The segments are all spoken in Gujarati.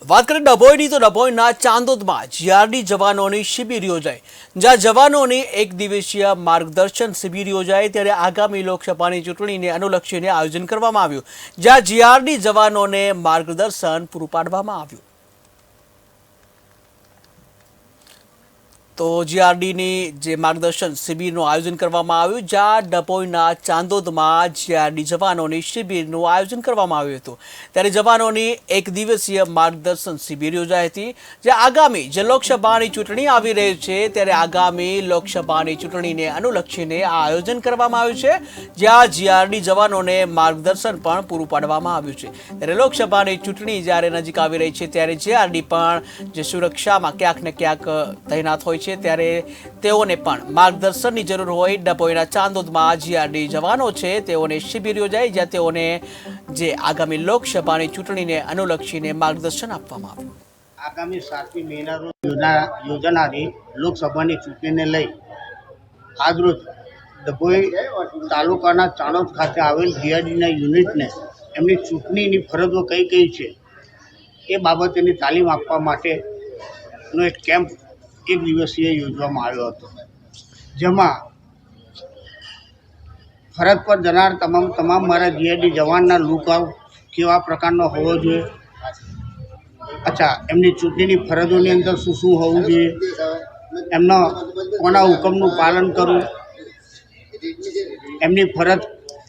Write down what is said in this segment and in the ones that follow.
વાત કરીએ ડભોઈની તો ડભોઈના ચાંદોદમાં જીઆરડી જવાનોની શિબિર યોજાઈ, જ્યાં જવાનોની એક દિવસીય માર્ગદર્શન શિબિર યોજાઈ ત્યારે આગામી લોકસભાની ચૂંટણીને અનુલક્ષીને આયોજન કરવામાં આવ્યું, જ્યાં જીઆરડી જવાનોને માર્ગદર્શન પૂરું પાડવામાં આવ્યું। તો જીઆરડીની જે માર્ગદર્શન શિબિરનું આયોજન કરવામાં આવ્યું, જ્યાં ડભોઈના ચાંદોદમાં જીઆરડી જવાનોની શિબિરનું આયોજન કરવામાં આવ્યું હતું। ત્યારે જવાનોની એક દિવસીય માર્ગદર્શન શિબિર યોજાઈ હતી, જે આગામી જે લોકસભાની ચૂંટણી આવી રહી છે ત્યારે આગામી લોકસભાની ચૂંટણીને અનુલક્ષીને આ આયોજન કરવામાં આવ્યું છે, જ્યાં જીઆરડી જવાનોને માર્ગદર્શન પણ પૂરું પાડવામાં આવ્યું છે। ત્યારે લોકસભાની ચૂંટણી જ્યારે નજીક આવી રહી છે ત્યારે જીઆરડી પણ જે સુરક્ષામાં ક્યાંક ને ક્યાંક તૈનાત હોય છે, ત્યારે તેઓને પણ માર્ગદર્શનની જરૂર હોય। ડભોઈના ચાંદોદમાં જીઆરડી જવાનો છે તેઓને શિબિર યોજાઈ, જ્યાં તેઓને જે આગામી લોકસભાની ચૂંટણીને અનુલક્ષીને માર્ગદર્શન આપવામાં આવ્યું। આગામી 7મી મેના રોજ યોજાનારી લોકસભાની ચૂંટણીને લઈ આજરોજ ડભોઈ તાલુકાના ચાણોદ ખાતે આવેલ જીઆરડીના યુનિટને એમની ચૂંટણીની ફરજો કઈ કઈ છે એ બાબતેની તાલીમ આપવા માટેનો એક કેમ્પ એક દિવસીય યોજવામાં આવ્યો હતો, જેમાં ફરજ પર જનાર તમામ મારા જીઆરડી જવાનના લુકઆઉટ કેવા પ્રકારનો હોવો જોઈએ, એમની ચૂંટણીની ફરજોની અંદર શું શું હોવું જોઈએ, એમનો કોના હુકમનું પાલન કરવું, એમની ફરજ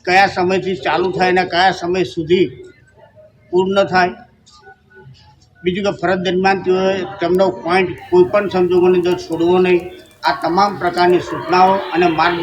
કયા સમયથી ચાલુ થાય અને કયા સમય સુધી પૂર્ણ થાય, બીજું કે ફરજ દરમિયાન તેઓએ તેમનો પોઈન્ટ કોઈપણ સંજોગોની અંદર છોડવો નહીં। આ તમામ પ્રકારની સૂચનાઓ અને માર્ગ